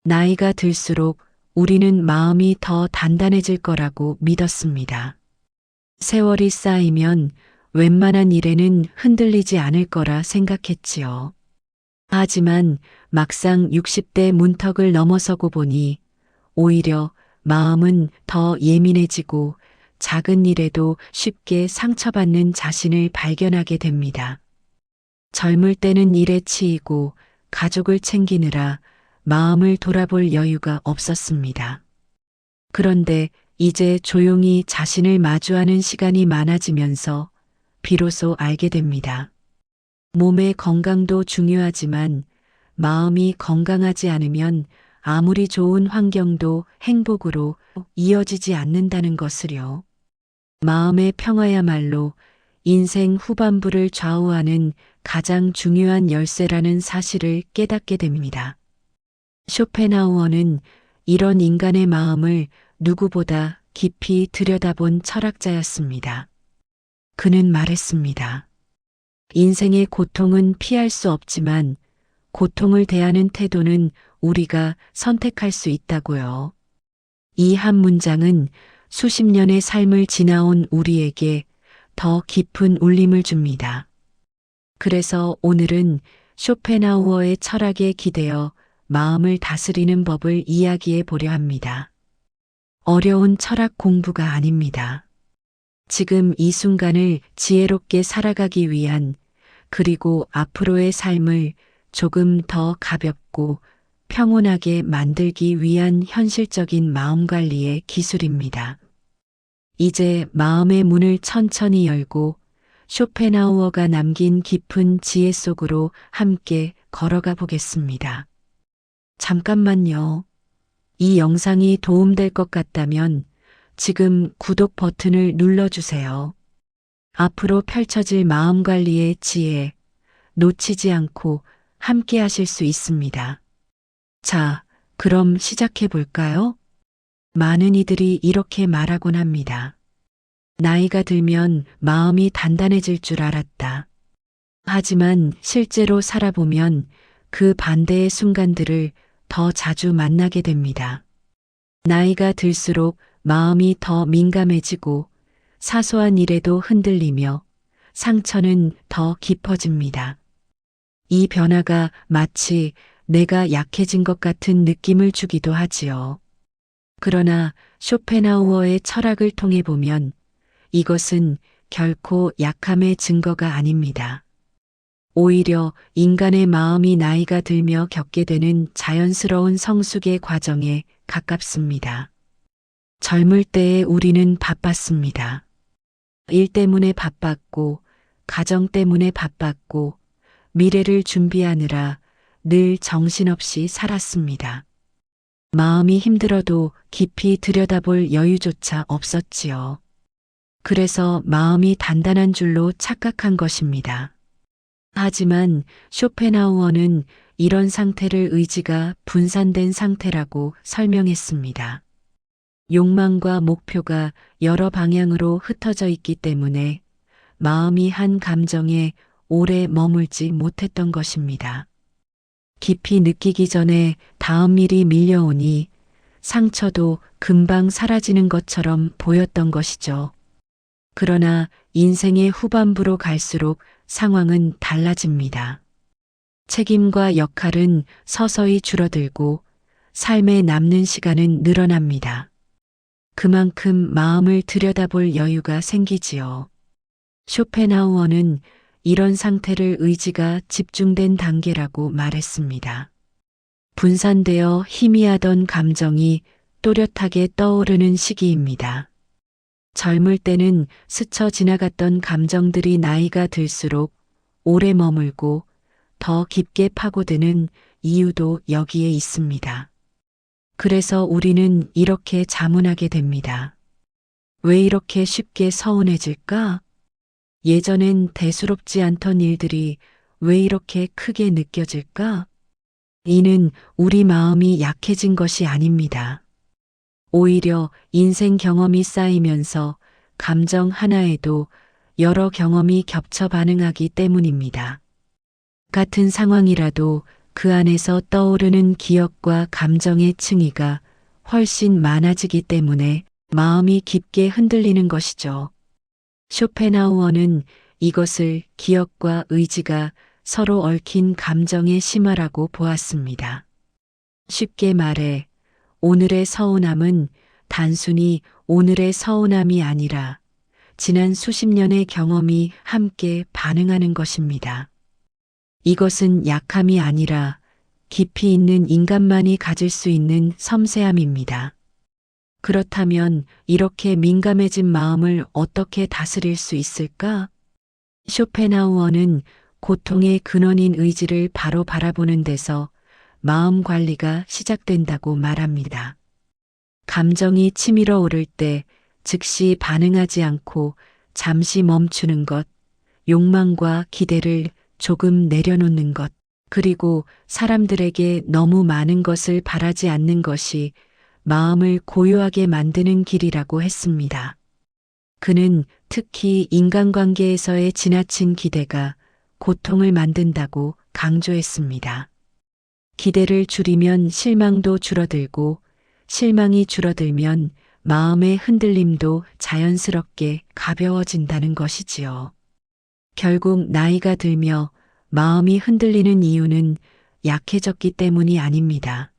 나이가 들수록 우리는 마음이 더 단단해질 거라고 믿었습니다. 세월이 쌓이면 웬만한 일에는 흔들리지 않을 거라 생각했지요. 하지만 막상 60대 문턱을 넘어서고 보니 오히려 마음은 더 예민해지고 작은 일에도 쉽게 상처받는 자신을 발견하게 됩니다. 젊을 때는 일에 치이고 가족을 챙기느라 마음을 돌아볼 여유가 없었습니다. 그런데 이제 조용히 자신을 마주하는 시간이 많아지면서 비로소 알게 됩니다. 몸의 건강도 중요하지만 마음이 건강하지 않으면 아무리 좋은 환경도 행복으로 이어지지 않는다는 것을요. 마음의 평화야말로 인생 후반부를 좌우하는 가장 중요한 열쇠라는 사실을 깨닫게 됩니다. 쇼펜하우어는 이런 인간의 마음을 누구보다 깊이 들여다본 철학자였습니다. 그는 말했습니다. 인생의 고통은 피할 수 없지만 고통을 대하는 태도는 우리가 선택할 수 있다고요. 이 한 문장은 수십 년의 삶을 지나온 우리에게 더 깊은 울림을 줍니다. 그래서 오늘은 쇼펜하우어의 철학에 기대어 마음을 다스리는 법을 이야기해 보려 합니다. 어려운 철학 공부가 아닙니다. 지금 이 순간을 지혜롭게 살아가기 위한, 그리고 앞으로의 삶을 조금 더 가볍고 평온하게 만들기 위한 현실적인 마음 관리의 기술입니다. 이제 마음의 문을 천천히 열고 쇼펜하우어가 남긴 깊은 지혜 속으로 함께 걸어가 보겠습니다. 잠깐만요. 이 영상이 도움될 것 같다면 지금 구독 버튼을 눌러주세요. 앞으로 펼쳐질 마음 관리의 지혜, 놓치지 않고 함께 하실 수 있습니다. 자, 그럼 시작해 볼까요? 많은 이들이 이렇게 말하곤 합니다. 나이가 들면 마음이 단단해질 줄 알았다. 하지만 실제로 살아보면 그 반대의 순간들을 더 자주 만나게 됩니다. 나이가 들수록 마음이 더 민감해지고 사소한 일에도 흔들리며 상처는 더 깊어집니다. 이 변화가 마치 내가 약해진 것 같은 느낌을 주기도 하지요. 그러나 쇼펜하우어의 철학을 통해 보면 이것은 결코 약함의 증거가 아닙니다. 오히려 인간의 마음이 나이가 들며 겪게 되는 자연스러운 성숙의 과정에 가깝습니다. 젊을 때의 우리는 바빴습니다. 일 때문에 바빴고, 가정 때문에 바빴고, 미래를 준비하느라 늘 정신없이 살았습니다. 마음이 힘들어도 깊이 들여다볼 여유조차 없었지요. 그래서 마음이 단단한 줄로 착각한 것입니다. 하지만 쇼펜하우어는 이런 상태를 의지가 분산된 상태라고 설명했습니다. 욕망과 목표가 여러 방향으로 흩어져 있기 때문에 마음이 한 감정에 오래 머물지 못했던 것입니다. 깊이 느끼기 전에 다음 일이 밀려오니 상처도 금방 사라지는 것처럼 보였던 것이죠. 그러나 인생의 후반부로 갈수록 상황은 달라집니다. 책임과 역할은 서서히 줄어들고 삶에 남는 시간은 늘어납니다. 그만큼 마음을 들여다볼 여유가 생기지요. 쇼펜하우어는 이런 상태를 의지가 집중된 단계라고 말했습니다. 분산되어 희미하던 감정이 또렷하게 떠오르는 시기입니다. 젊을 때는 스쳐 지나갔던 감정들이 나이가 들수록 오래 머물고 더 깊게 파고드는 이유도 여기에 있습니다. 그래서 우리는 이렇게 자문하게 됩니다. 왜 이렇게 쉽게 서운해질까? 예전엔 대수롭지 않던 일들이 왜 이렇게 크게 느껴질까? 이는 우리 마음이 약해진 것이 아닙니다. 오히려 인생 경험이 쌓이면서 감정 하나에도 여러 경험이 겹쳐 반응하기 때문입니다. 같은 상황이라도 그 안에서 떠오르는 기억과 감정의 층위가 훨씬 많아지기 때문에 마음이 깊게 흔들리는 것이죠. 쇼펜하우어는 이것을 기억과 의지가 서로 얽힌 감정의 심화라고 보았습니다. 쉽게 말해 오늘의 서운함은 단순히 오늘의 서운함이 아니라 지난 수십 년의 경험이 함께 반응하는 것입니다. 이것은 약함이 아니라 깊이 있는 인간만이 가질 수 있는 섬세함입니다. 그렇다면 이렇게 민감해진 마음을 어떻게 다스릴 수 있을까? 쇼펜하우어는 고통의 근원인 의지를 바로 바라보는 데서 마음 관리가 시작된다고 말합니다. 감정이 치밀어 오를 때 즉시 반응하지 않고 잠시 멈추는 것, 욕망과 기대를 조금 내려놓는 것, 그리고 사람들에게 너무 많은 것을 바라지 않는 것이 마음을 고요하게 만드는 길이라고 했습니다. 그는 특히 인간관계에서의 지나친 기대가 고통을 만든다고 강조했습니다. 기대를 줄이면 실망도 줄어들고 실망이 줄어들면 마음의 흔들림도 자연스럽게 가벼워진다는 것이지요. 결국 나이가 들며 마음이 흔들리는 이유는 약해졌기 때문이 아닙니다.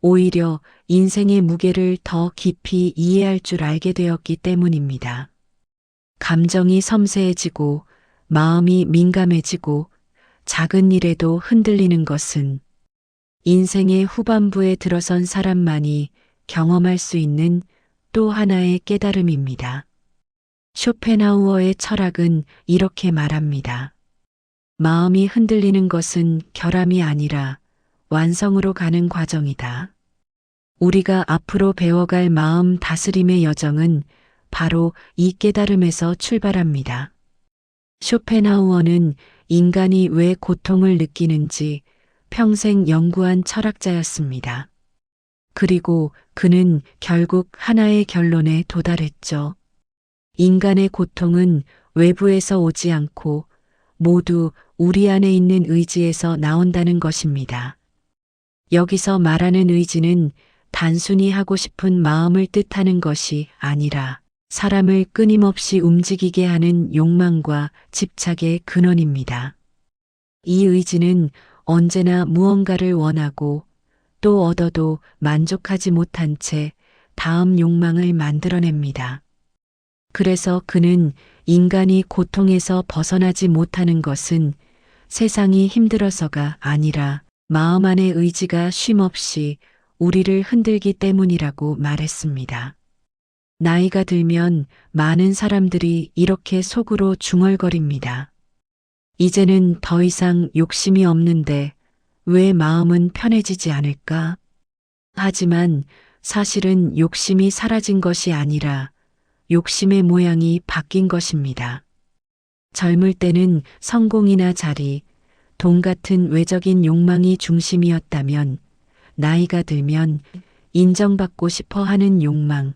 오히려 인생의 무게를 더 깊이 이해할 줄 알게 되었기 때문입니다. 감정이 섬세해지고 마음이 민감해지고 작은 일에도 흔들리는 것은 인생의 후반부에 들어선 사람만이 경험할 수 있는 또 하나의 깨달음입니다. 쇼펜하우어의 철학은 이렇게 말합니다. 마음이 흔들리는 것은 결함이 아니라 완성으로 가는 과정이다. 우리가 앞으로 배워갈 마음 다스림의 여정은 바로 이 깨달음에서 출발합니다. 쇼펜하우어는 인간이 왜 고통을 느끼는지 평생 연구한 철학자였습니다. 그리고 그는 결국 하나의 결론에 도달했죠. 인간의 고통은 외부에서 오지 않고 모두 우리 안에 있는 의지에서 나온다는 것입니다. 여기서 말하는 의지는 단순히 하고 싶은 마음을 뜻하는 것이 아니라 사람을 끊임없이 움직이게 하는 욕망과 집착의 근원입니다. 이 의지는 언제나 무언가를 원하고 또 얻어도 만족하지 못한 채 다음 욕망을 만들어냅니다. 그래서 그는 인간이 고통에서 벗어나지 못하는 것은 세상이 힘들어서가 아니라 마음 안의 의지가 쉼없이 우리를 흔들기 때문이라고 말했습니다. 나이가 들면 많은 사람들이 이렇게 속으로 중얼거립니다. 이제는 더 이상 욕심이 없는데 왜 마음은 편해지지 않을까? 하지만 사실은 욕심이 사라진 것이 아니라 욕심의 모양이 바뀐 것입니다. 젊을 때는 성공이나 자리, 돈 같은 외적인 욕망이 중심이었다면 나이가 들면 인정받고 싶어 하는 욕망,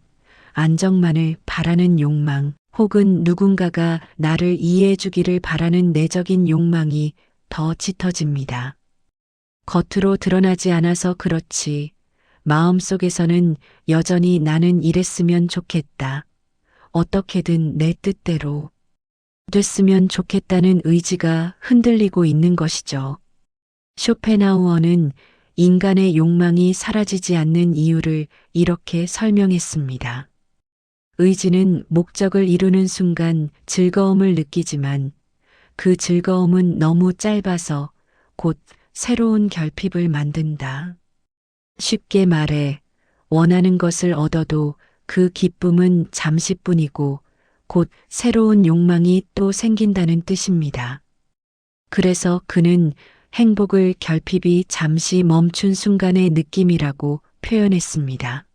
안정만을 바라는 욕망, 혹은 누군가가 나를 이해해 주기를 바라는 내적인 욕망이 더 짙어집니다. 겉으로 드러나지 않아서 그렇지 마음속에서는 여전히 나는 이랬으면 좋겠다. 어떻게든 내 뜻대로 됐으면 좋겠다는 의지가 흔들리고 있는 것이죠. 쇼펜하우어는 인간의 욕망이 사라지지 않는 이유를 이렇게 설명했습니다. 의지는 목적을 이루는 순간 즐거움을 느끼지만 그 즐거움은 너무 짧아서 곧 새로운 결핍을 만든다. 쉽게 말해 원하는 것을 얻어도 그 기쁨은 잠시뿐이고 곧 새로운 욕망이 또 생긴다는 뜻입니다. 그래서 그는 행복을 결핍이 잠시 멈춘 순간의 느낌이라고 표현했습니다.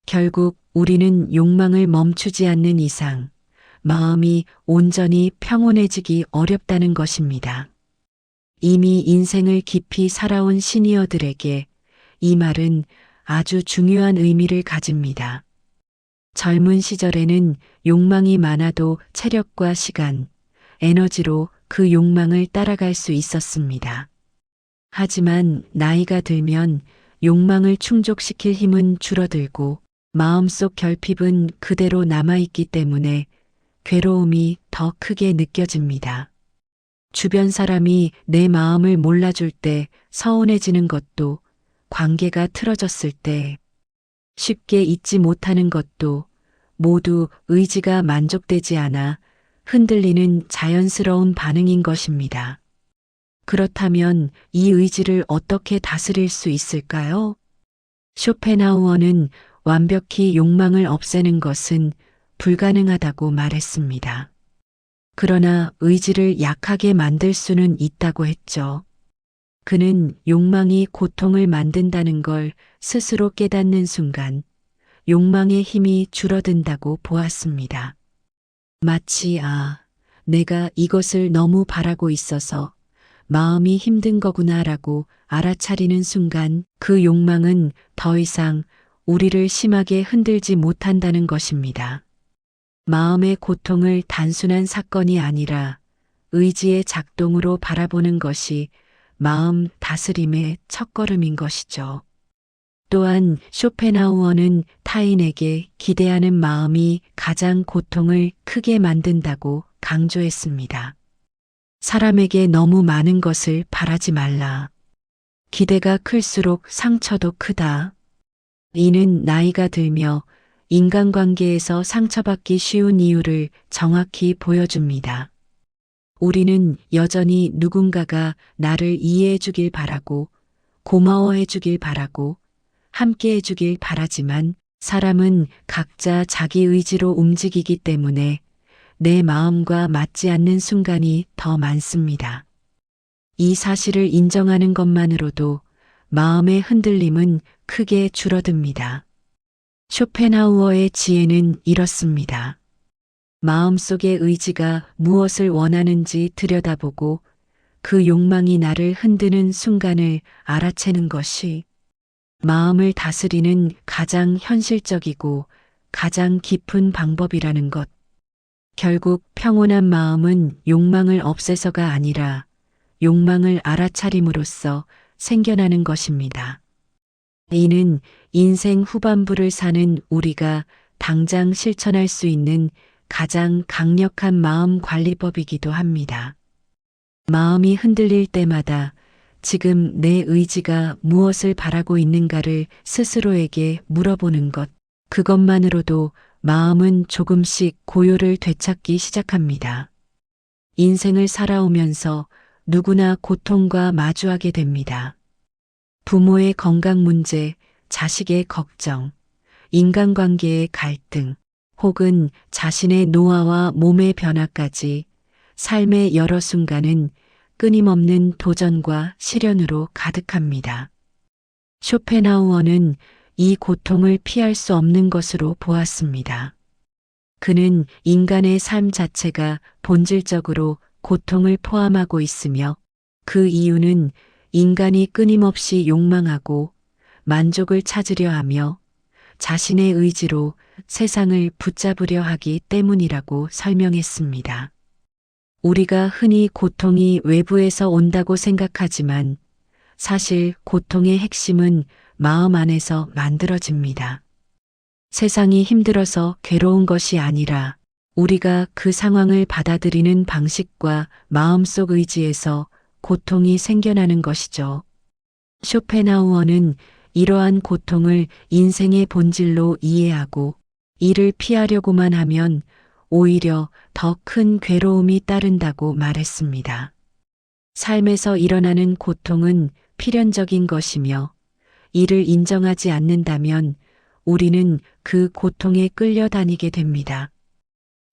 결국 우리는 욕망을 멈추지 않는 이상 마음이 온전히 평온해지기 어렵다는 것입니다. 이미 인생을 깊이 살아온 시니어들에게 이 말은 아주 중요한 의미를 가집니다. 젊은 시절에는 욕망이 많아도 체력과 시간, 에너지로 그 욕망을 따라갈 수 있었습니다. 하지만 나이가 들면 욕망을 충족시킬 힘은 줄어들고 마음속 결핍은 그대로 남아있기 때문에 괴로움이 더 크게 느껴집니다. 주변 사람이 내 마음을 몰라줄 때 서운해지는 것도, 관계가 틀어졌을 때 쉽게 잊지 못하는 것도 모두 의지가 만족되지 않아 흔들리는 자연스러운 반응인 것입니다. 그렇다면 이 의지를 어떻게 다스릴 수 있을까요? 쇼펜하우어는 완벽히 욕망을 없애는 것은 불가능하다고 말했습니다. 그러나 의지를 약하게 만들 수는 있다고 했죠. 그는 욕망이 고통을 만든다는 걸 스스로 깨닫는 순간 욕망의 힘이 줄어든다고 보았습니다. 마치 내가 이것을 너무 바라고 있어서 마음이 힘든 거구나라고 알아차리는 순간 그 욕망은 더 이상 우리를 심하게 흔들지 못한다는 것입니다. 마음의 고통을 단순한 사건이 아니라 의지의 작동으로 바라보는 것이 마음 다스림의 첫걸음인 것이죠. 또한 쇼펜하우어는 타인에게 기대하는 마음이 가장 고통을 크게 만든다고 강조했습니다. 사람에게 너무 많은 것을 바라지 말라. 기대가 클수록 상처도 크다. 이는 나이가 들며 인간관계에서 상처받기 쉬운 이유를 정확히 보여줍니다. 우리는 여전히 누군가가 나를 이해해 주길 바라고, 고마워해 주길 바라고, 함께 해 주길 바라지만 사람은 각자 자기 의지로 움직이기 때문에 내 마음과 맞지 않는 순간이 더 많습니다. 이 사실을 인정하는 것만으로도 마음의 흔들림은 크게 줄어듭니다. 쇼펜하우어의 지혜는 이렇습니다. 마음속의 의지가 무엇을 원하는지 들여다보고 그 욕망이 나를 흔드는 순간을 알아채는 것이 마음을 다스리는 가장 현실적이고 가장 깊은 방법이라는 것. 결국 평온한 마음은 욕망을 없애서가 아니라 욕망을 알아차림으로써 생겨나는 것입니다. 이는 인생 후반부를 사는 우리가 당장 실천할 수 있는 가장 강력한 마음 관리법이기도 합니다. 마음이 흔들릴 때마다 지금 내 의지가 무엇을 바라고 있는가를 스스로에게 물어보는 것, 그것만으로도 마음은 조금씩 고요를 되찾기 시작합니다. 인생을 살아오면서 누구나 고통과 마주하게 됩니다. 부모의 건강 문제, 자식의 걱정, 인간관계의 갈등, 혹은 자신의 노화와 몸의 변화까지 삶의 여러 순간은 끊임없는 도전과 시련으로 가득합니다. 쇼펜하우어는 이 고통을 피할 수 없는 것으로 보았습니다. 그는 인간의 삶 자체가 본질적으로 고통을 포함하고 있으며 그 이유는 인간이 끊임없이 욕망하고 만족을 찾으려 하며 자신의 의지로 세상을 붙잡으려 하기 때문이라고 설명했습니다. 우리가 흔히 고통이 외부에서 온다고 생각하지만 사실 고통의 핵심은 마음 안에서 만들어집니다. 세상이 힘들어서 괴로운 것이 아니라 우리가 그 상황을 받아들이는 방식과 마음속 의지에서 고통이 생겨나는 것이죠. 쇼펜하우어는 이러한 고통을 인생의 본질로 이해하고 이를 피하려고만 하면 오히려 더 큰 괴로움이 따른다고 말했습니다. 삶에서 일어나는 고통은 필연적인 것이며 이를 인정하지 않는다면 우리는 그 고통에 끌려다니게 됩니다.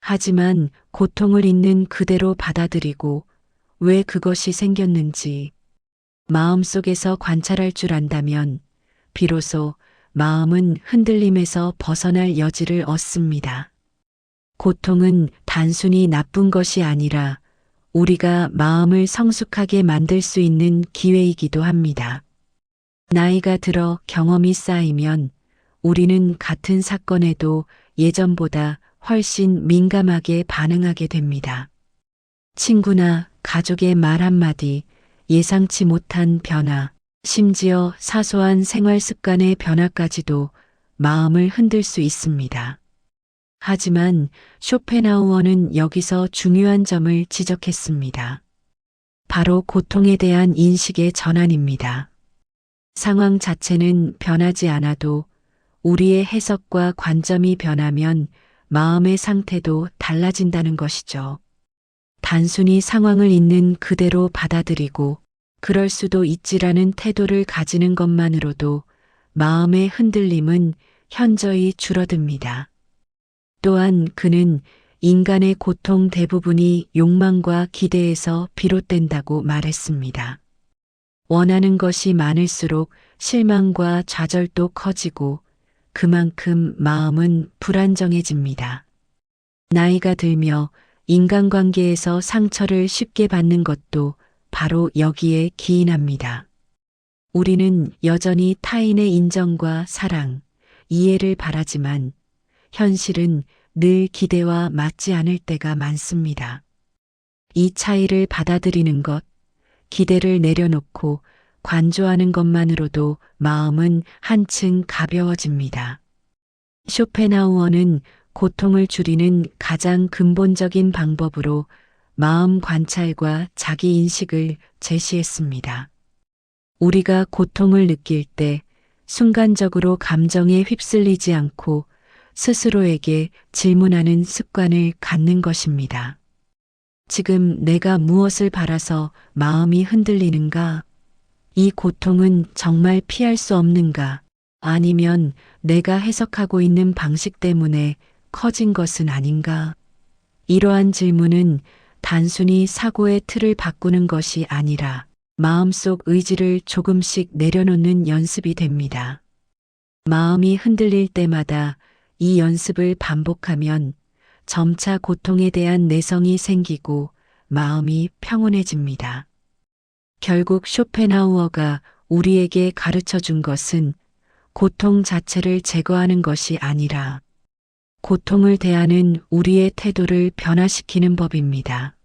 하지만 고통을 있는 그대로 받아들이고 왜 그것이 생겼는지 마음속에서 관찰할 줄 안다면 비로소 마음은 흔들림에서 벗어날 여지를 얻습니다. 고통은 단순히 나쁜 것이 아니라 우리가 마음을 성숙하게 만들 수 있는 기회이기도 합니다. 나이가 들어 경험이 쌓이면 우리는 같은 사건에도 예전보다 훨씬 민감하게 반응하게 됩니다. 친구나 가족의 말 한마디, 예상치 못한 변화, 심지어 사소한 생활 습관의 변화까지도 마음을 흔들 수 있습니다. 하지만 쇼펜하우어는 여기서 중요한 점을 지적했습니다. 바로 고통에 대한 인식의 전환입니다. 상황 자체는 변하지 않아도 우리의 해석과 관점이 변하면 마음의 상태도 달라진다는 것이죠. 단순히 상황을 있는 그대로 받아들이고 그럴 수도 있지라는 태도를 가지는 것만으로도 마음의 흔들림은 현저히 줄어듭니다. 또한 그는 인간의 고통 대부분이 욕망과 기대에서 비롯된다고 말했습니다. 원하는 것이 많을수록 실망과 좌절도 커지고 그만큼 마음은 불안정해집니다. 나이가 들며 인간관계에서 상처를 쉽게 받는 것도 바로 여기에 기인합니다. 우리는 여전히 타인의 인정과 사랑, 이해를 바라지만 현실은 늘 기대와 맞지 않을 때가 많습니다. 이 차이를 받아들이는 것, 기대를 내려놓고 관조하는 것만으로도 마음은 한층 가벼워집니다. 쇼펜하우어는 고통을 줄이는 가장 근본적인 방법으로 마음 관찰과 자기 인식을 제시했습니다. 우리가 고통을 느낄 때 순간적으로 감정에 휩쓸리지 않고 스스로에게 질문하는 습관을 갖는 것입니다. 지금 내가 무엇을 바라서 마음이 흔들리는가? 이 고통은 정말 피할 수 없는가? 아니면 내가 해석하고 있는 방식 때문에 커진 것은 아닌가? 이러한 질문은 단순히 사고의 틀을 바꾸는 것이 아니라 마음속 의지를 조금씩 내려놓는 연습이 됩니다. 마음이 흔들릴 때마다 이 연습을 반복하면 점차 고통에 대한 내성이 생기고 마음이 평온해집니다. 결국 쇼펜하우어가 우리에게 가르쳐 준 것은 고통 자체를 제거하는 것이 아니라 고통을 대하는 우리의 태도를 변화시키는 법입니다.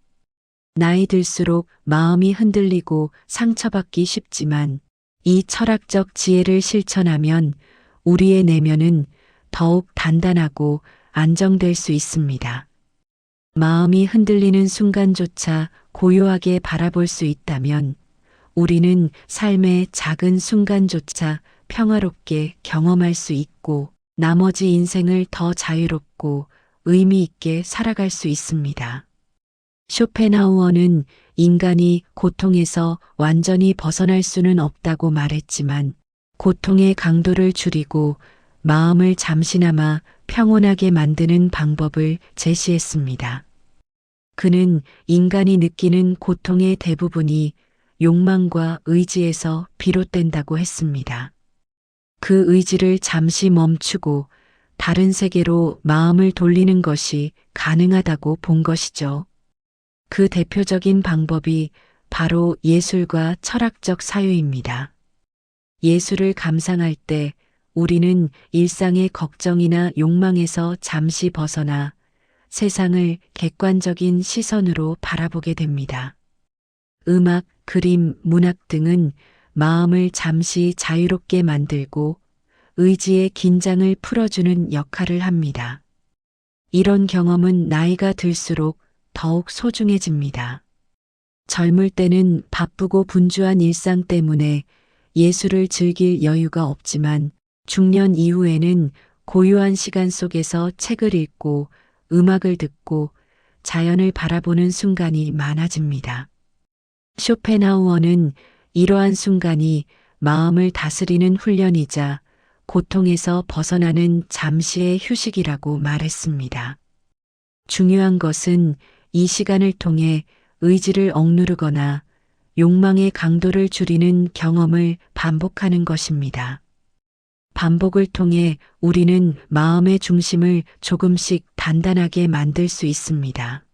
나이 들수록 마음이 흔들리고 상처받기 쉽지만 이 철학적 지혜를 실천하면 우리의 내면은 더욱 단단하고 안정될 수 있습니다. 마음이 흔들리는 순간조차 고요하게 바라볼 수 있다면 우리는 삶의 작은 순간조차 평화롭게 경험할 수 있고 나머지 인생을 더 자유롭고 의미 있게 살아갈 수 있습니다. 쇼펜하우어는 인간이 고통에서 완전히 벗어날 수는 없다고 말했지만 고통의 강도를 줄이고 마음을 잠시나마 평온하게 만드는 방법을 제시했습니다. 그는 인간이 느끼는 고통의 대부분이 욕망과 의지에서 비롯된다고 했습니다. 그 의지를 잠시 멈추고 다른 세계로 마음을 돌리는 것이 가능하다고 본 것이죠. 그 대표적인 방법이 바로 예술과 철학적 사유입니다. 예술을 감상할 때 우리는 일상의 걱정이나 욕망에서 잠시 벗어나 세상을 객관적인 시선으로 바라보게 됩니다. 음악, 그림, 문학 등은 마음을 잠시 자유롭게 만들고 의지의 긴장을 풀어주는 역할을 합니다. 이런 경험은 나이가 들수록 더욱 소중해집니다. 젊을 때는 바쁘고 분주한 일상 때문에 예술을 즐길 여유가 없지만 중년 이후에는 고요한 시간 속에서 책을 읽고 음악을 듣고 자연을 바라보는 순간이 많아집니다. 쇼펜하우어는 이러한 순간이 마음을 다스리는 훈련이자 고통에서 벗어나는 잠시의 휴식이라고 말했습니다. 중요한 것은 이 시간을 통해 의지를 억누르거나 욕망의 강도를 줄이는 경험을 반복하는 것입니다. 반복을 통해 우리는 마음의 중심을 조금씩 단단하게 만들 수 있습니다.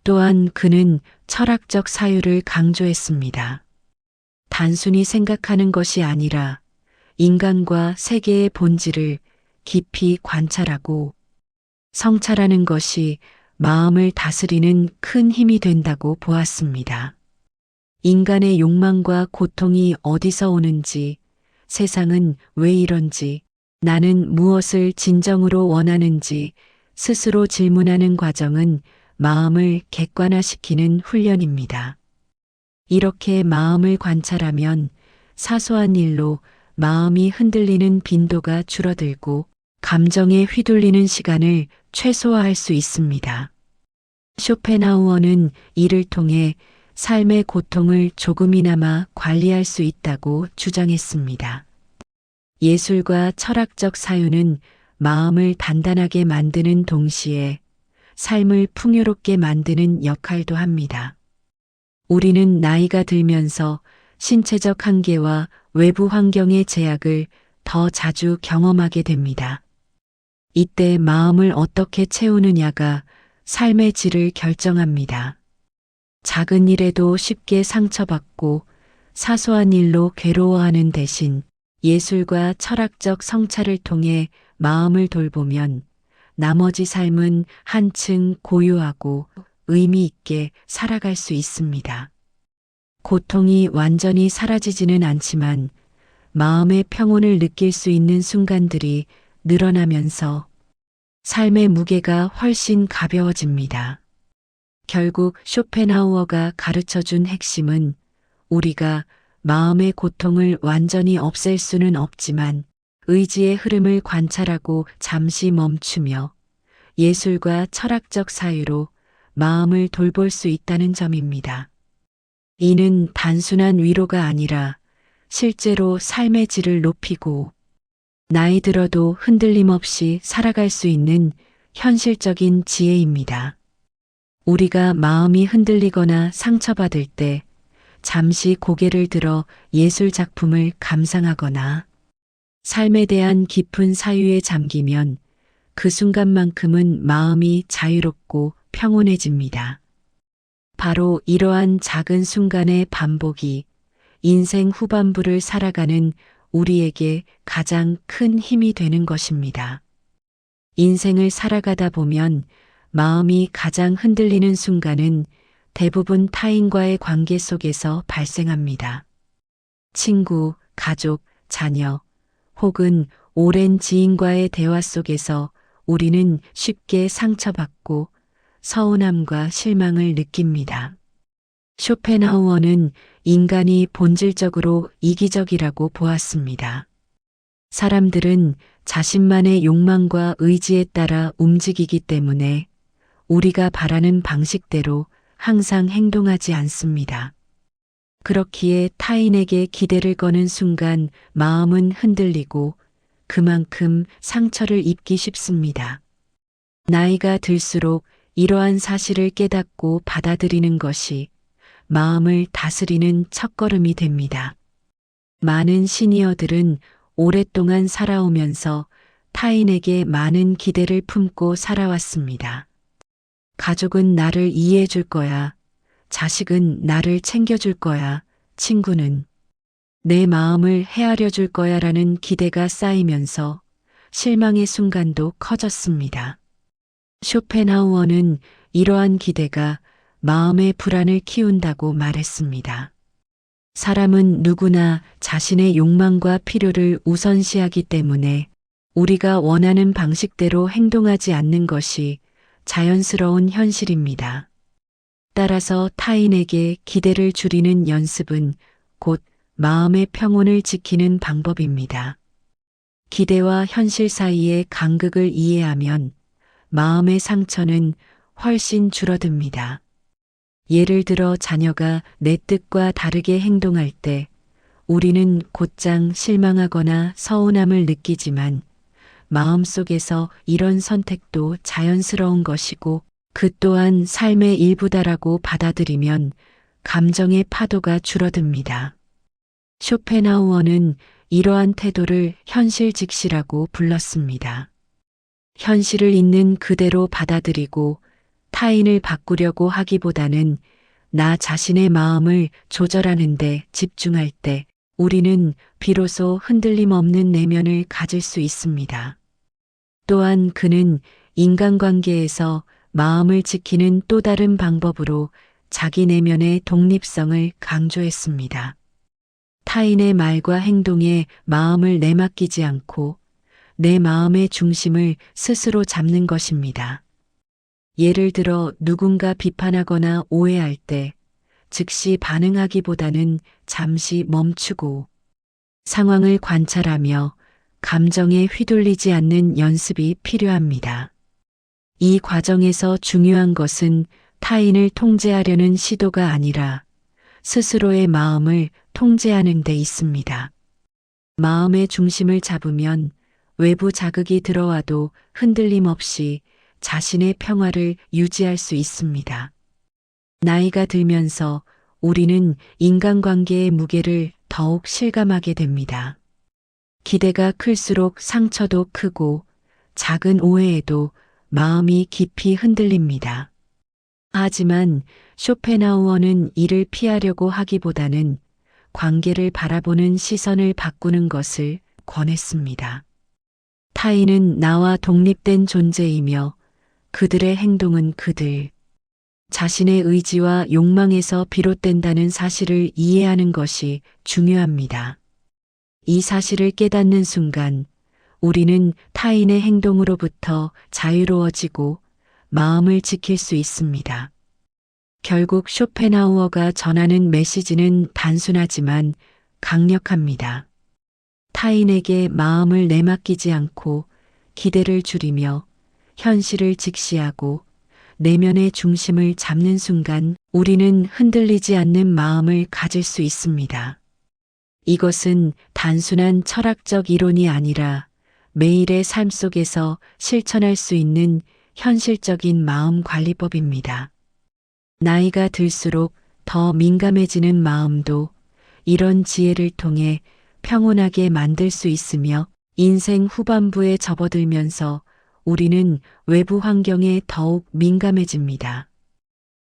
또한 그는 철학적 사유를 강조했습니다. 단순히 생각하는 것이 아니라 인간과 세계의 본질을 깊이 관찰하고 성찰하는 것이 마음을 다스리는 큰 힘이 된다고 보았습니다. 인간의 욕망과 고통이 어디서 오는지, 세상은 왜 이런지, 나는 무엇을 진정으로 원하는지 스스로 질문하는 과정은 마음을 객관화시키는 훈련입니다. 이렇게 마음을 관찰하면 사소한 일로 마음이 흔들리는 빈도가 줄어들고 감정에 휘둘리는 시간을 최소화할 수 있습니다. 쇼펜하우어는 이를 통해 삶의 고통을 조금이나마 관리할 수 있다고 주장했습니다. 예술과 철학적 사유는 마음을 단단하게 만드는 동시에 삶을 풍요롭게 만드는 역할도 합니다. 우리는 나이가 들면서 신체적 한계와 외부 환경의 제약을 더 자주 경험하게 됩니다. 이때 마음을 어떻게 채우느냐가 삶의 질을 결정합니다. 작은 일에도 쉽게 상처받고 사소한 일로 괴로워하는 대신 예술과 철학적 성찰을 통해 마음을 돌보면 나머지 삶은 한층 고요하고 의미 있게 살아갈 수 있습니다. 고통이 완전히 사라지지는 않지만 마음의 평온을 느낄 수 있는 순간들이 늘어나면서 삶의 무게가 훨씬 가벼워집니다. 결국 쇼펜하우어가 가르쳐준 핵심은 우리가 마음의 고통을 완전히 없앨 수는 없지만 의지의 흐름을 관찰하고 잠시 멈추며 예술과 철학적 사유로 마음을 돌볼 수 있다는 점입니다. 이는 단순한 위로가 아니라 실제로 삶의 질을 높이고 나이 들어도 흔들림 없이 살아갈 수 있는 현실적인 지혜입니다. 우리가 마음이 흔들리거나 상처받을 때 잠시 고개를 들어 예술 작품을 감상하거나 삶에 대한 깊은 사유에 잠기면 그 순간만큼은 마음이 자유롭고 평온해집니다. 바로 이러한 작은 순간의 반복이 인생 후반부를 살아가는 우리에게 가장 큰 힘이 되는 것입니다. 인생을 살아가다 보면 마음이 가장 흔들리는 순간은 대부분 타인과의 관계 속에서 발생합니다. 친구, 가족, 자녀, 혹은 오랜 지인과의 대화 속에서 우리는 쉽게 상처받고 서운함과 실망을 느낍니다. 쇼펜하우어는 인간이 본질적으로 이기적이라고 보았습니다. 사람들은 자신만의 욕망과 의지에 따라 움직이기 때문에 우리가 바라는 방식대로 항상 행동하지 않습니다. 그렇기에 타인에게 기대를 거는 순간 마음은 흔들리고 그만큼 상처를 입기 쉽습니다. 나이가 들수록 이러한 사실을 깨닫고 받아들이는 것이 마음을 다스리는 첫걸음이 됩니다. 많은 시니어들은 오랫동안 살아오면서 타인에게 많은 기대를 품고 살아왔습니다. 가족은 나를 이해해 줄 거야. 자식은 나를 챙겨줄 거야. 친구는 내 마음을 헤아려 줄 거야 라는 기대가 쌓이면서 실망의 순간도 커졌습니다. 쇼펜하우어는 이러한 기대가 마음의 불안을 키운다고 말했습니다. 사람은 누구나 자신의 욕망과 필요를 우선시하기 때문에 우리가 원하는 방식대로 행동하지 않는 것이 자연스러운 현실입니다. 따라서 타인에게 기대를 줄이는 연습은 곧 마음의 평온을 지키는 방법입니다. 기대와 현실 사이의 간극을 이해하면 마음의 상처는 훨씬 줄어듭니다. 예를 들어 자녀가 내 뜻과 다르게 행동할 때 우리는 곧장 실망하거나 서운함을 느끼지만 마음속에서 이런 선택도 자연스러운 것이고 그 또한 삶의 일부다라고 받아들이면 감정의 파도가 줄어듭니다. 쇼펜하우어는 이러한 태도를 현실 직시라고 불렀습니다. 현실을 있는 그대로 받아들이고 타인을 바꾸려고 하기보다는 나 자신의 마음을 조절하는 데 집중할 때 우리는 비로소 흔들림 없는 내면을 가질 수 있습니다. 또한 그는 인간관계에서 마음을 지키는 또 다른 방법으로 자기 내면의 독립성을 강조했습니다. 타인의 말과 행동에 마음을 내맡기지 않고 내 마음의 중심을 스스로 잡는 것입니다. 예를 들어 누군가 비판하거나 오해할 때 즉시 반응하기보다는 잠시 멈추고 상황을 관찰하며 감정에 휘둘리지 않는 연습이 필요합니다. 이 과정에서 중요한 것은 타인을 통제하려는 시도가 아니라 스스로의 마음을 통제하는 데 있습니다. 마음의 중심을 잡으면 외부 자극이 들어와도 흔들림 없이 자신의 평화를 유지할 수 있습니다. 나이가 들면서 우리는 인간관계의 무게를 더욱 실감하게 됩니다. 기대가 클수록 상처도 크고 작은 오해에도 마음이 깊이 흔들립니다. 하지만 쇼펜하우어는 이를 피하려고 하기보다는 관계를 바라보는 시선을 바꾸는 것을 권했습니다. 타인은 나와 독립된 존재이며 그들의 행동은 그들 자신의 의지와 욕망에서 비롯된다는 사실을 이해하는 것이 중요합니다. 이 사실을 깨닫는 순간 우리는 타인의 행동으로부터 자유로워지고 마음을 지킬 수 있습니다. 결국 쇼펜하우어가 전하는 메시지는 단순하지만 강력합니다. 타인에게 마음을 내맡기지 않고 기대를 줄이며 현실을 직시하고 내면의 중심을 잡는 순간 우리는 흔들리지 않는 마음을 가질 수 있습니다. 이것은 단순한 철학적 이론이 아니라 매일의 삶 속에서 실천할 수 있는 현실적인 마음 관리법입니다. 나이가 들수록 더 민감해지는 마음도 이런 지혜를 통해 평온하게 만들 수 있으며 인생 후반부에 접어들면서 우리는 외부 환경에 더욱 민감해집니다.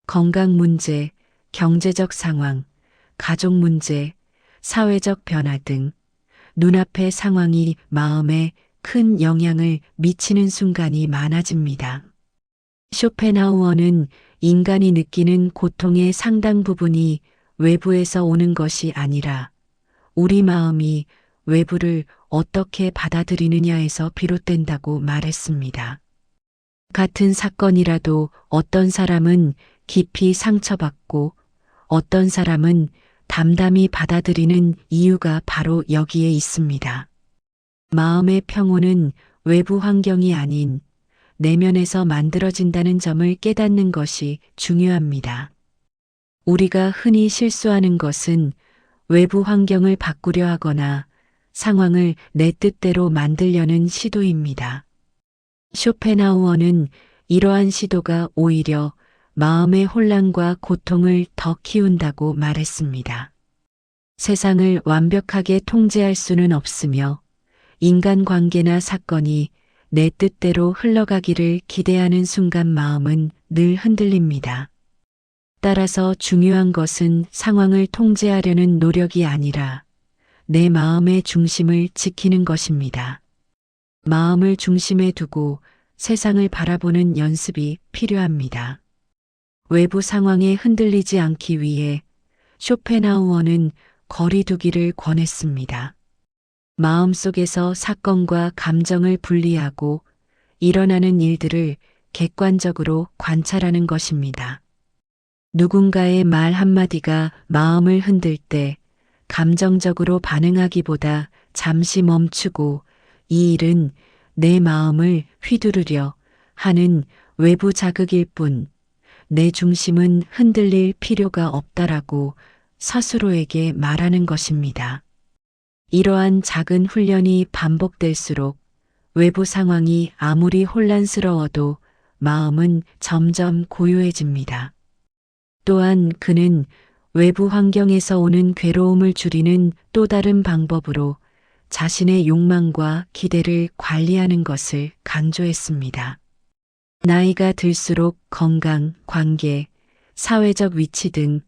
건강 문제, 경제적 상황, 가족 문제, 사회적 변화 등 눈앞의 상황이 마음에 큰 영향을 미치는 순간이 많아집니다. 쇼펜하우어는 인간이 느끼는 고통의 상당 부분이 외부에서 오는 것이 아니라 우리 마음이 외부를 어떻게 받아들이느냐에서 비롯된다고 말했습니다. 같은 사건이라도 어떤 사람은 깊이 상처받고 어떤 사람은 담담히 받아들이는 이유가 바로 여기에 있습니다. 마음의 평온은 외부 환경이 아닌 내면에서 만들어진다는 점을 깨닫는 것이 중요합니다. 우리가 흔히 실수하는 것은 외부 환경을 바꾸려 하거나 상황을 내 뜻대로 만들려는 시도입니다. 쇼펜하우어는 이러한 시도가 오히려 마음의 혼란과 고통을 더 키운다고 말했습니다. 세상을 완벽하게 통제할 수는 없으며 인간관계나 사건이 내 뜻대로 흘러가기를 기대하는 순간 마음은 늘 흔들립니다. 따라서 중요한 것은 상황을 통제하려는 노력이 아니라 내 마음의 중심을 지키는 것입니다. 마음을 중심에 두고 세상을 바라보는 연습이 필요합니다. 외부 상황에 흔들리지 않기 위해 쇼펜하우어는 거리두기를 권했습니다. 마음속에서 사건과 감정을 분리하고 일어나는 일들을 객관적으로 관찰하는 것입니다. 누군가의 말 한마디가 마음을 흔들 때 감정적으로 반응하기보다 잠시 멈추고 이 일은 내 마음을 휘두르려 하는 외부 자극일 뿐 내 중심은 흔들릴 필요가 없다라고 스스로에게 말하는 것입니다. 이러한 작은 훈련이 반복될수록 외부 상황이 아무리 혼란스러워도 마음은 점점 고요해집니다. 또한 그는 외부 환경에서 오는 괴로움을 줄이는 또 다른 방법으로 자신의 욕망과 기대를 관리하는 것을 강조했습니다. 나이가 들수록 건강, 관계, 사회적 위치 등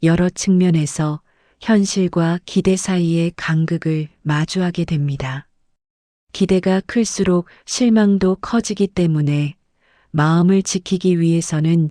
여러 측면에서 현실과 기대 사이의 간극을 마주하게 됩니다. 기대가 클수록 실망도 커지기 때문에 마음을 지키기 위해서는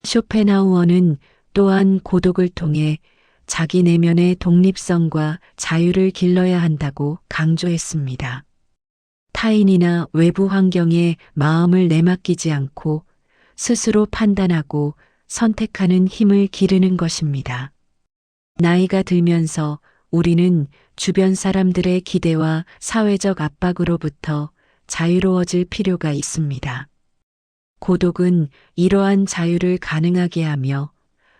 쇼펜하우어는 또한 고독을 통해 자기 내면의 독립성과 자유를 길러야 한다고 강조했습니다. 타인이나 외부 환경에 마음을 내맡기지 않고 스스로 판단하고 선택하는 힘을 기르는 것입니다. 나이가 들면서 우리는 주변 사람들의 기대와 사회적 압박으로부터 자유로워질 필요가 있습니다. 고독은 이러한 자유를 가능하게 하며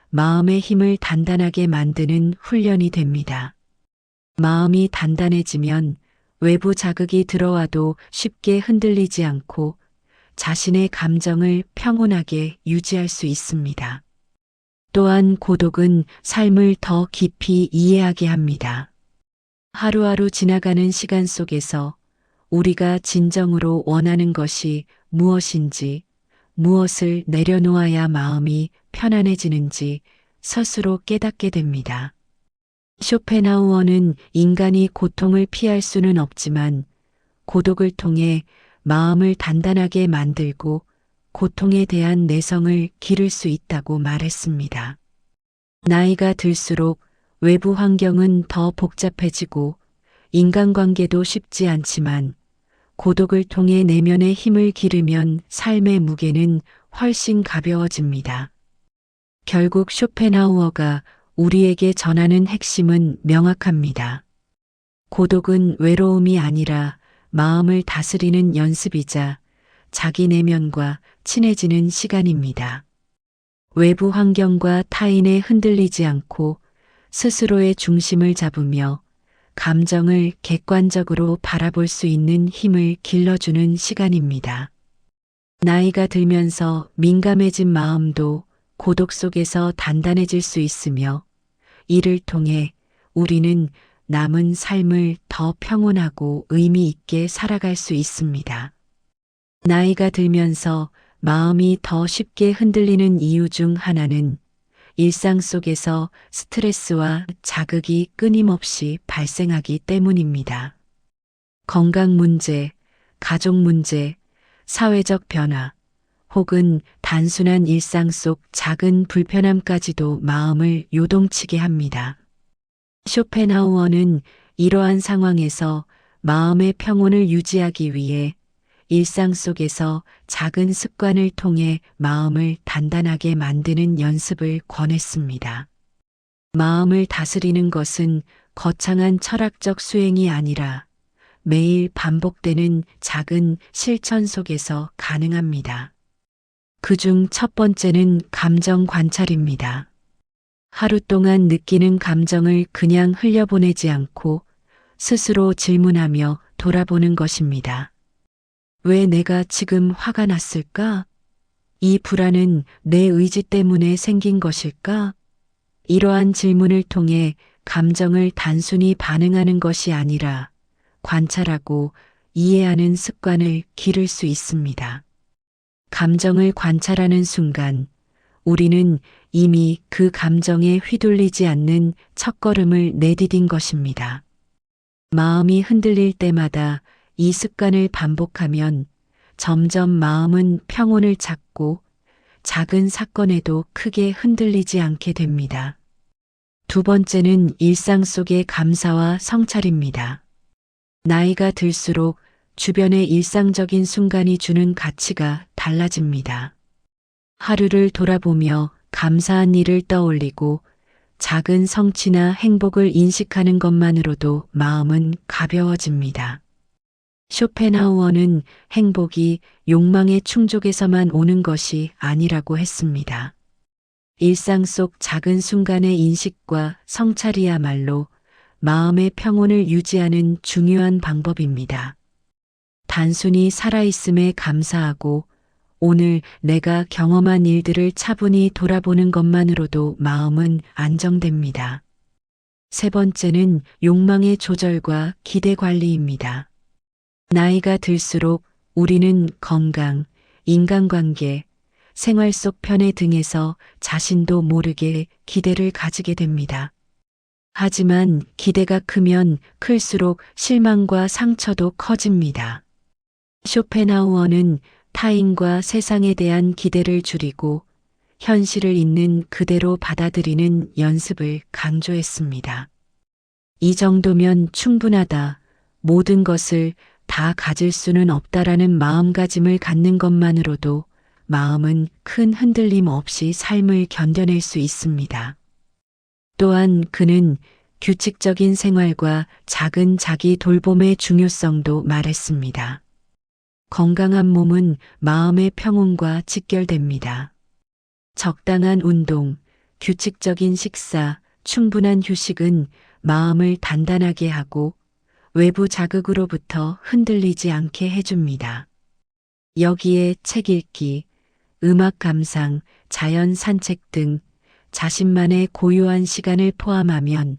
마음의 힘을 단단하게 만드는 훈련이 됩니다. 마음이 단단해지면 외부 자극이 들어와도 쉽게 흔들리지 않고 자신의 감정을 평온하게 유지할 수 있습니다. 또한 고독은 삶을 더 깊이 이해하게 합니다. 하루하루 지나가는 시간 속에서 우리가 진정으로 원하는 것이 무엇인지, 무엇을 내려놓아야 마음이 편안해지는지 스스로 깨닫게 됩니다. 쇼펜하우어는 인간이 고통을 피할 수는 없지만 고독을 통해 마음을 단단하게 만들고 고통에 대한 내성을 기를 수 있다고 말했습니다. 나이가 들수록 외부 환경은 더 복잡해지고 인간관계도 쉽지 않지만 고독을 통해 내면의 힘을 기르면 삶의 무게는 훨씬 가벼워집니다. 결국 쇼펜하우어가 우리에게 전하는 핵심은 명확합니다. 고독은 외로움이 아니라 마음을 다스리는 연습이자 자기 내면과 친해지는 시간입니다. 외부 환경과 타인에 흔들리지 않고 스스로의 중심을 잡으며 감정을 객관적으로 바라볼 수 있는 힘을 길러주는 시간입니다. 나이가 들면서 민감해진 마음도 고독 속에서 단단해질 수 있으며 이를 통해 우리는 남은 삶을 더 평온하고 의미 있게 살아갈 수 있습니다. 나이가 들면서 마음이 더 쉽게 흔들리는 이유 중 하나는 일상 속에서 스트레스와 자극이 끊임없이 발생하기 때문입니다. 건강 문제, 가족 문제, 사회적 변화, 혹은 단순한 일상 속 작은 불편함까지도 마음을 요동치게 합니다. 쇼펜하우어는 이러한 상황에서 마음의 평온을 유지하기 위해 일상 속에서 작은 습관을 통해 마음을 단단하게 만드는 연습을 권했습니다. 마음을 다스리는 것은 거창한 철학적 수행이 아니라 매일 반복되는 작은 실천 속에서 가능합니다. 그중 첫 번째는 감정 관찰입니다. 하루 동안 느끼는 감정을 그냥 흘려보내지 않고 스스로 질문하며 돌아보는 것입니다. 왜 내가 지금 화가 났을까? 이 불안은 내 의지 때문에 생긴 것일까? 이러한 질문을 통해 감정을 단순히 반응하는 것이 아니라 관찰하고 이해하는 습관을 기를 수 있습니다. 감정을 관찰하는 순간 우리는 이미 그 감정에 휘둘리지 않는 첫걸음을 내디딘 것입니다. 마음이 흔들릴 때마다 이 습관을 반복하면 점점 마음은 평온을 찾고 작은 사건에도 크게 흔들리지 않게 됩니다. 두 번째는 일상 속의 감사와 성찰입니다. 나이가 들수록 주변의 일상적인 순간이 주는 가치가 달라집니다. 하루를 돌아보며 감사한 일을 떠올리고 작은 성취나 행복을 인식하는 것만으로도 마음은 가벼워집니다. 쇼펜하우어는 행복이 욕망의 충족에서만 오는 것이 아니라고 했습니다. 일상 속 작은 순간의 인식과 성찰이야말로 마음의 평온을 유지하는 중요한 방법입니다. 단순히 살아있음에 감사하고 오늘 내가 경험한 일들을 차분히 돌아보는 것만으로도 마음은 안정됩니다. 세 번째는 욕망의 조절과 기대 관리입니다. 나이가 들수록 우리는 건강, 인간관계, 생활 속 편의 등에서 자신도 모르게 기대를 가지게 됩니다. 하지만 기대가 크면 클수록 실망과 상처도 커집니다. 쇼펜하우어는 타인과 세상에 대한 기대를 줄이고 현실을 있는 그대로 받아들이는 연습을 강조했습니다. 이 정도면 충분하다. 모든 것을 다 가질 수는 없다라는 마음가짐을 갖는 것만으로도 마음은 큰 흔들림 없이 삶을 견뎌낼 수 있습니다. 또한 그는 규칙적인 생활과 작은 자기 돌봄의 중요성도 말했습니다. 건강한 몸은 마음의 평온과 직결됩니다. 적당한 운동, 규칙적인 식사, 충분한 휴식은 마음을 단단하게 하고 외부 자극으로부터 흔들리지 않게 해줍니다. 여기에 책 읽기, 음악 감상, 자연 산책 등 자신만의 고요한 시간을 포함하면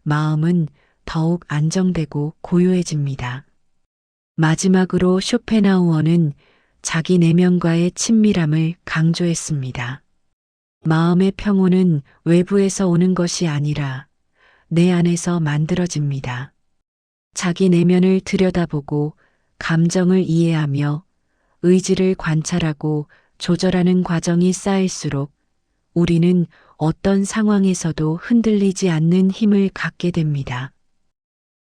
마음은 더욱 안정되고 고요해집니다. 마지막으로 쇼펜하우어는 자기 내면과의 친밀함을 강조했습니다. 마음의 평온은 외부에서 오는 것이 아니라 내 안에서 만들어집니다. 자기 내면을 들여다보고 감정을 이해하며 의지를 관찰하고 조절하는 과정이 쌓일수록 우리는 어떤 상황에서도 흔들리지 않는 힘을 갖게 됩니다.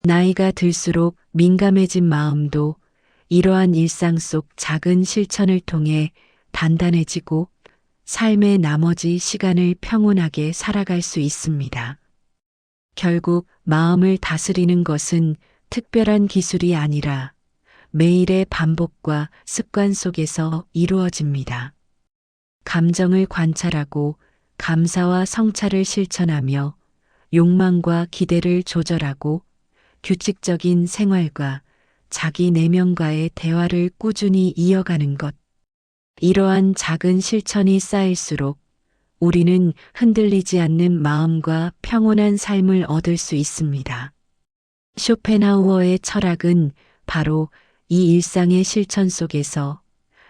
나이가 들수록 민감해진 마음도 이러한 일상 속 작은 실천을 통해 단단해지고 삶의 나머지 시간을 평온하게 살아갈 수 있습니다. 결국 마음을 다스리는 것은 특별한 기술이 아니라 매일의 반복과 습관 속에서 이루어집니다. 감정을 관찰하고 감사와 성찰을 실천하며 욕망과 기대를 조절하고 규칙적인 생활과 자기 내면과의 대화를 꾸준히 이어가는 것. 이러한 작은 실천이 쌓일수록 우리는 흔들리지 않는 마음과 평온한 삶을 얻을 수 있습니다. 쇼펜하우어의 철학은 바로 이 일상의 실천 속에서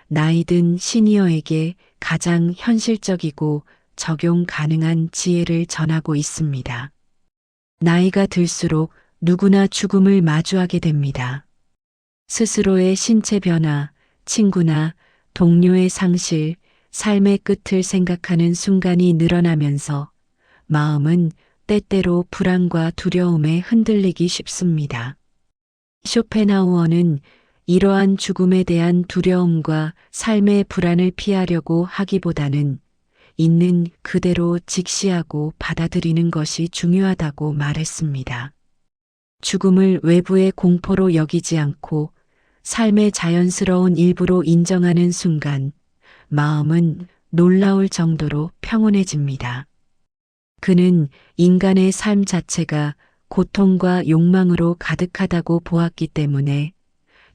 나이든 시니어에게 가장 현실적이고 적용 가능한 지혜를 전하고 있습니다. 나이가 들수록 누구나 죽음을 마주하게 됩니다. 스스로의 신체 변화, 친구나 동료의 상실, 삶의 끝을 생각하는 순간이 늘어나면서 마음은 때때로 불안과 두려움에 흔들리기 쉽습니다. 쇼펜하우어는 이러한 죽음에 대한 두려움과 삶의 불안을 피하려고 하기보다는 있는 그대로 직시하고 받아들이는 것이 중요하다고 말했습니다. 죽음을 외부의 공포로 여기지 않고 삶의 자연스러운 일부로 인정하는 순간 마음은 놀라울 정도로 평온해집니다. 그는 인간의 삶 자체가 고통과 욕망으로 가득하다고 보았기 때문에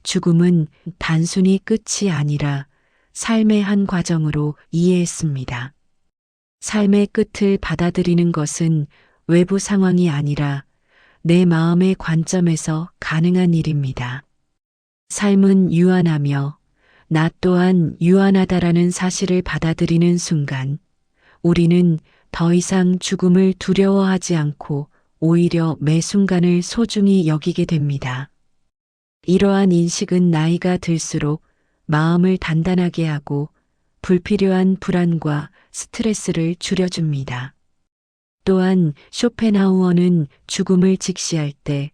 죽음은 단순히 끝이 아니라 삶의 한 과정으로 이해했습니다. 삶의 끝을 받아들이는 것은 외부 상황이 아니라 내 마음의 관점에서 가능한 일입니다. 삶은 유한하며 나 또한 유한하다라는 사실을 받아들이는 순간 우리는 더 이상 죽음을 두려워하지 않고 오히려 매 순간을 소중히 여기게 됩니다. 이러한 인식은 나이가 들수록 마음을 단단하게 하고 불필요한 불안과 스트레스를 줄여줍니다. 또한 쇼펜하우어는 죽음을 직시할 때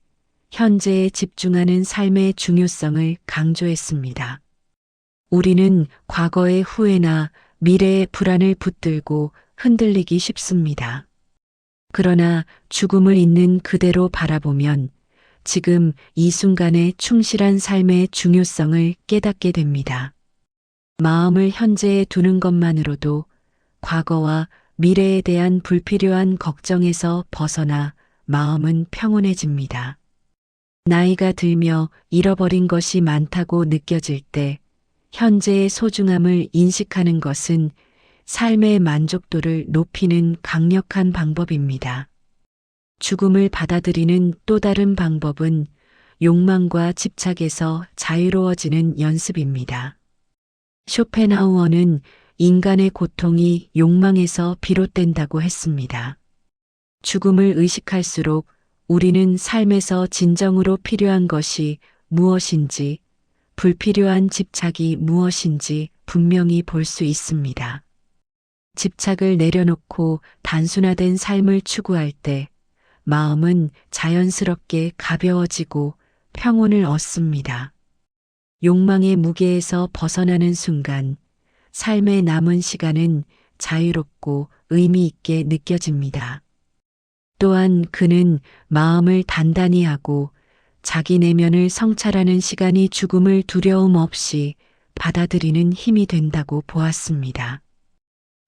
현재에 집중하는 삶의 중요성을 강조했습니다. 우리는 과거의 후회나 미래의 불안을 붙들고 흔들리기 쉽습니다. 그러나 죽음을 있는 그대로 바라보면 지금 이 순간의 충실한 삶의 중요성을 깨닫게 됩니다. 마음을 현재에 두는 것만으로도 과거와 미래에 대한 불필요한 걱정에서 벗어나 마음은 평온해집니다. 나이가 들며 잃어버린 것이 많다고 느껴질 때 현재의 소중함을 인식하는 것은 삶의 만족도를 높이는 강력한 방법입니다. 죽음을 받아들이는 또 다른 방법은 욕망과 집착에서 자유로워지는 연습입니다. 쇼펜하우어는 인간의 고통이 욕망에서 비롯된다고 했습니다. 죽음을 의식할수록 우리는 삶에서 진정으로 필요한 것이 무엇인지, 불필요한 집착이 무엇인지 분명히 볼 수 있습니다. 집착을 내려놓고 단순화된 삶을 추구할 때 마음은 자연스럽게 가벼워지고 평온을 얻습니다. 욕망의 무게에서 벗어나는 순간 삶의 남은 시간은 자유롭고 의미 있게 느껴집니다. 또한 그는 마음을 단단히 하고 자기 내면을 성찰하는 시간이 죽음을 두려움 없이 받아들이는 힘이 된다고 보았습니다.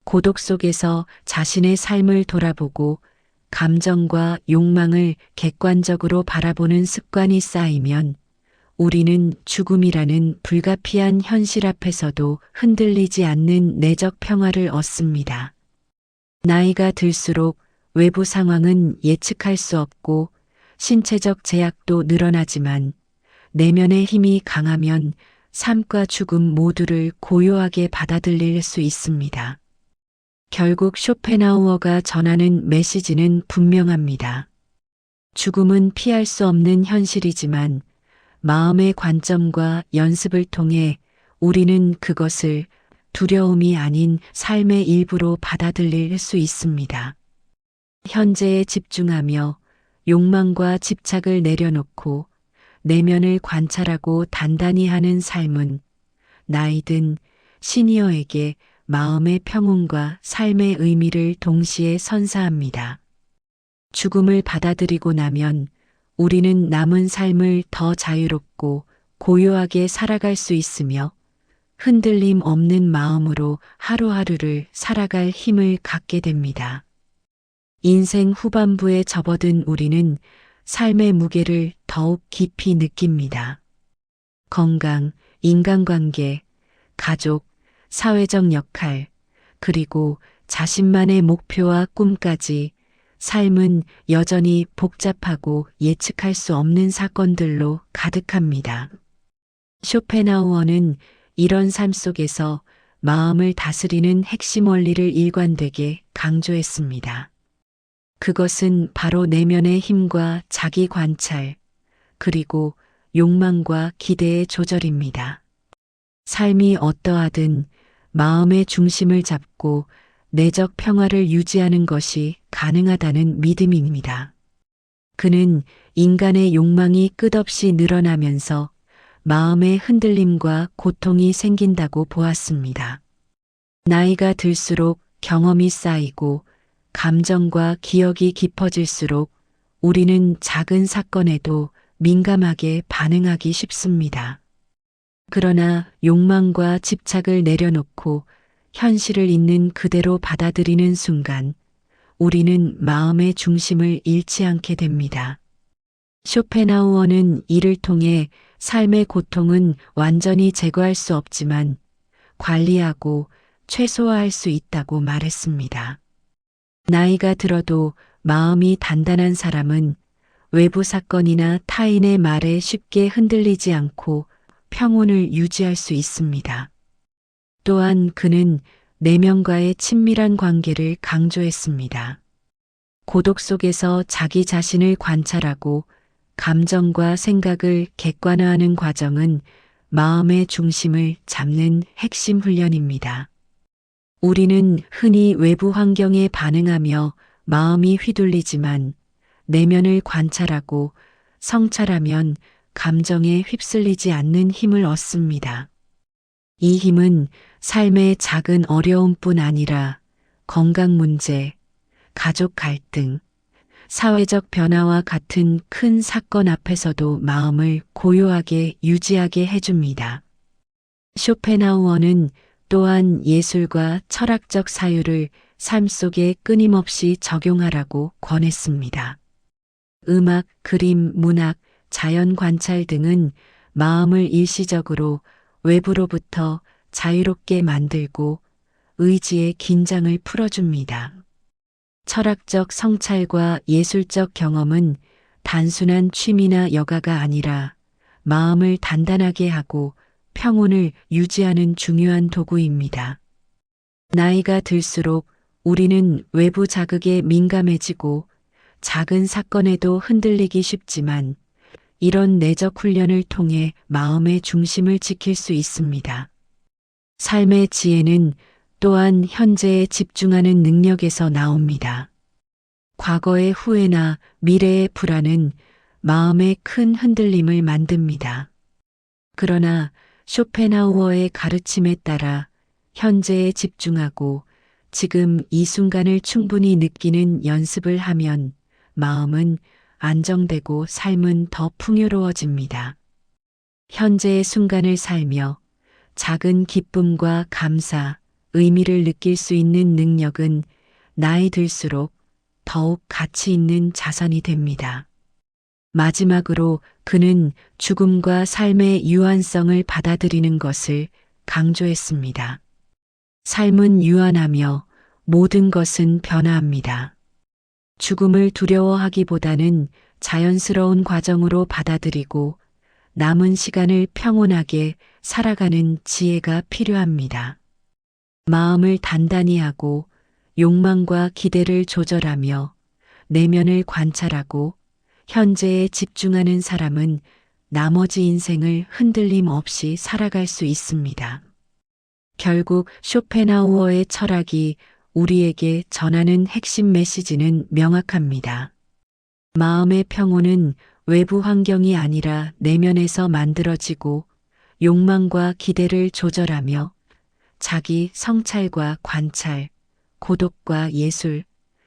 고독 속에서 자신의 삶을 돌아보고 감정과 욕망을 객관적으로 바라보는 습관이 쌓이면 우리는 죽음이라는 불가피한 현실 앞에서도 흔들리지 않는 내적 평화를 얻습니다. 나이가 들수록 외부 상황은 예측할 수 없고 신체적 제약도 늘어나지만 내면의 힘이 강하면 삶과 죽음 모두를 고요하게 받아들일 수 있습니다. 결국 쇼펜하우어가 전하는 메시지는 분명합니다. 죽음은 피할 수 없는 현실이지만 마음의 관점과 연습을 통해 우리는 그것을 두려움이 아닌 삶의 일부로 받아들일 수 있습니다. 현재에 집중하며 욕망과 집착을 내려놓고 내면을 관찰하고 단단히 하는 삶은 나이든 시니어에게 마음의 평온과 삶의 의미를 동시에 선사합니다. 죽음을 받아들이고 나면 우리는 남은 삶을 더 자유롭고 고요하게 살아갈 수 있으며 흔들림 없는 마음으로 하루하루를 살아갈 힘을 갖게 됩니다. 인생 후반부에 접어든 우리는 삶의 무게를 더욱 깊이 느낍니다. 건강, 인간관계, 가족, 사회적 역할, 그리고 자신만의 목표와 꿈까지 삶은 여전히 복잡하고 예측할 수 없는 사건들로 가득합니다. 쇼펜하우어는 이런 삶 속에서 마음을 다스리는 핵심 원리를 일관되게 강조했습니다. 그것은 바로 내면의 힘과 자기 관찰, 그리고 욕망과 기대의 조절입니다. 삶이 어떠하든 마음의 중심을 잡고 내적 평화를 유지하는 것이 가능하다는 믿음입니다. 그는 인간의 욕망이 끝없이 늘어나면서 마음의 흔들림과 고통이 생긴다고 보았습니다. 나이가 들수록 경험이 쌓이고 감정과 기억이 깊어질수록 우리는 작은 사건에도 민감하게 반응하기 쉽습니다. 그러나 욕망과 집착을 내려놓고 현실을 있는 그대로 받아들이는 순간 우리는 마음의 중심을 잃지 않게 됩니다. 쇼펜하우어는 이를 통해 삶의 고통은 완전히 제거할 수 없지만 관리하고 최소화할 수 있다고 말했습니다. 나이가 들어도 마음이 단단한 사람은 외부 사건이나 타인의 말에 쉽게 흔들리지 않고 평온을 유지할 수 있습니다. 또한 그는 내면과의 친밀한 관계를 강조했습니다. 고독 속에서 자기 자신을 관찰하고 감정과 생각을 객관화하는 과정은 마음의 중심을 잡는 핵심 훈련입니다. 우리는 흔히 외부 환경에 반응하며 마음이 휘둘리지만 내면을 관찰하고 성찰하면 감정에 휩쓸리지 않는 힘을 얻습니다. 이 힘은 삶의 작은 어려움뿐 아니라 건강 문제, 가족 갈등, 사회적 변화와 같은 큰 사건 앞에서도 마음을 고요하게 유지하게 해줍니다. 쇼펜하우어는 또한 예술과 철학적 사유를 삶 속에 끊임없이 적용하라고 권했습니다. 음악, 그림, 문학, 자연 관찰 등은 마음을 일시적으로 외부로부터 자유롭게 만들고 의지의 긴장을 풀어줍니다. 철학적 성찰과 예술적 경험은 단순한 취미나 여가가 아니라 마음을 단단하게 하고 평온을 유지하는 중요한 도구입니다. 나이가 들수록 우리는 외부 자극에 민감해지고 작은 사건에도 흔들리기 쉽지만 이런 내적 훈련을 통해 마음의 중심을 지킬 수 있습니다. 삶의 지혜는 또한 현재에 집중하는 능력에서 나옵니다. 과거의 후회나 미래의 불안은 마음에 큰 흔들림을 만듭니다. 그러나 쇼펜하우어의 가르침에 따라 현재에 집중하고 지금 이 순간을 충분히 느끼는 연습을 하면 마음은 안정되고 삶은 더 풍요로워집니다. 현재의 순간을 살며 작은 기쁨과 감사, 의미를 느낄 수 있는 능력은 나이 들수록 더욱 가치 있는 자산이 됩니다. 마지막으로 그는 죽음과 삶의 유한성을 받아들이는 것을 강조했습니다. 삶은 유한하며 모든 것은 변화합니다. 죽음을 두려워하기보다는 자연스러운 과정으로 받아들이고 남은 시간을 평온하게 살아가는 지혜가 필요합니다. 마음을 단단히 하고 욕망과 기대를 조절하며 내면을 관찰하고 현재에 집중하는 사람은 나머지 인생을 흔들림 없이 살아갈 수 있습니다. 결국 쇼펜하우어의 철학이 우리에게 전하는 핵심 메시지는 명확합니다. 마음의 평온은 외부 환경이 아니라 내면에서 만들어지고 욕망과 기대를 조절하며 자기 성찰과 관찰, 고독과 예술,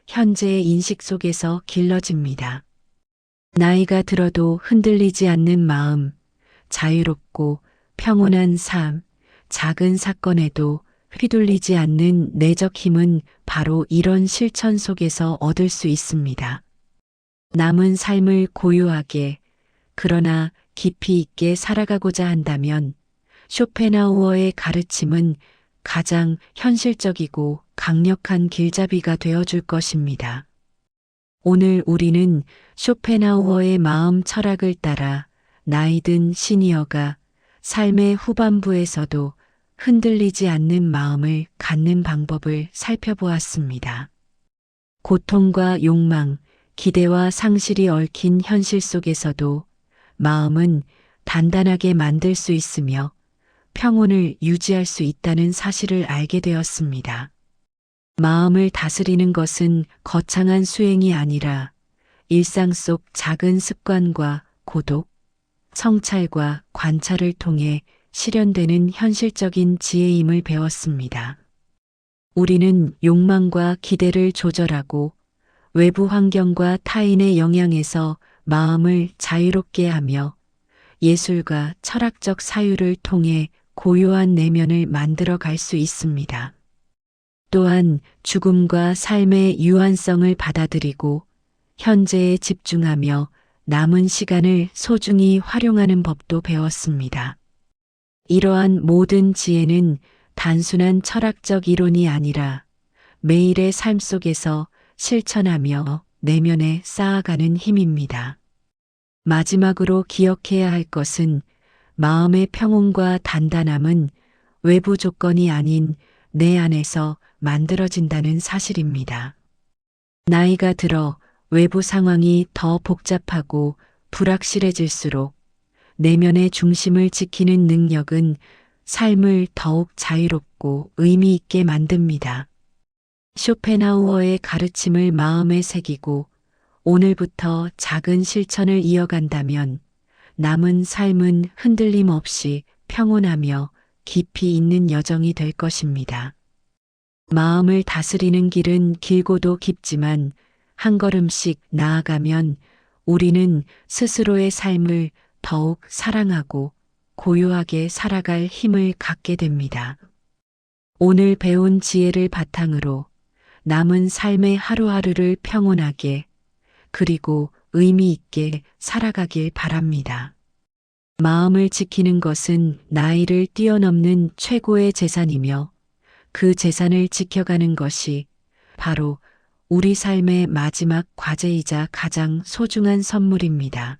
현재의 인식 속에서 길러집니다. 나이가 들어도 흔들리지 않는 마음, 자유롭고 평온한 삶, 작은 사건에도 휘둘리지 않는 내적 힘은 바로 이런 실천 속에서 얻을 수 있습니다. 남은 삶을 고요하게, 그러나 깊이 있게 살아가고자 한다면 쇼펜하우어의 가르침은 가장 현실적이고 강력한 길잡이가 되어줄 것입니다. 오늘 우리는 쇼펜하우어의 마음 철학을 따라 나이든 시니어가 삶의 후반부에서도 흔들리지 않는 마음을 갖는 방법을 살펴보았습니다. 고통과 욕망, 기대와 상실이 얽힌 현실 속에서도 마음은 단단하게 만들 수 있으며 평온을 유지할 수 있다는 사실을 알게 되었습니다. 마음을 다스리는 것은 거창한 수행이 아니라 일상 속 작은 습관과 고독, 성찰과 관찰을 통해 실현되는 현실적인 지혜임을 배웠습니다. 우리는 욕망과 기대를 조절하고 외부 환경과 타인의 영향에서 마음을 자유롭게 하며 예술과 철학적 사유를 통해 고요한 내면을 만들어 갈 수 있습니다. 또한 죽음과 삶의 유한성을 받아들이고 현재에 집중하며 남은 시간을 소중히 활용하는 법도 배웠습니다. 이러한 모든 지혜는 단순한 철학적 이론이 아니라 매일의 삶 속에서 실천하며 내면에 쌓아가는 힘입니다. 마지막으로 기억해야 할 것은 마음의 평온과 단단함은 외부 조건이 아닌 내 안에서 만들어진다는 사실입니다. 나이가 들어 외부 상황이 더 복잡하고 불확실해질수록 내면의 중심을 지키는 능력은 삶을 더욱 자유롭고 의미 있게 만듭니다. 쇼펜하우어의 가르침을 마음에 새기고 오늘부터 작은 실천을 이어간다면 남은 삶은 흔들림 없이 평온하며 깊이 있는 여정이 될 것입니다. 마음을 다스리는 길은 길고도 깊지만 한 걸음씩 나아가면 우리는 스스로의 삶을 더욱 사랑하고 고요하게 살아갈 힘을 갖게 됩니다. 오늘 배운 지혜를 바탕으로 남은 삶의 하루하루를 평온하게 그리고 의미 있게 살아가길 바랍니다. 마음을 지키는 것은 나이를 뛰어넘는 최고의 재산이며 그 재산을 지켜가는 것이 바로 우리 삶의 마지막 과제이자 가장 소중한 선물입니다.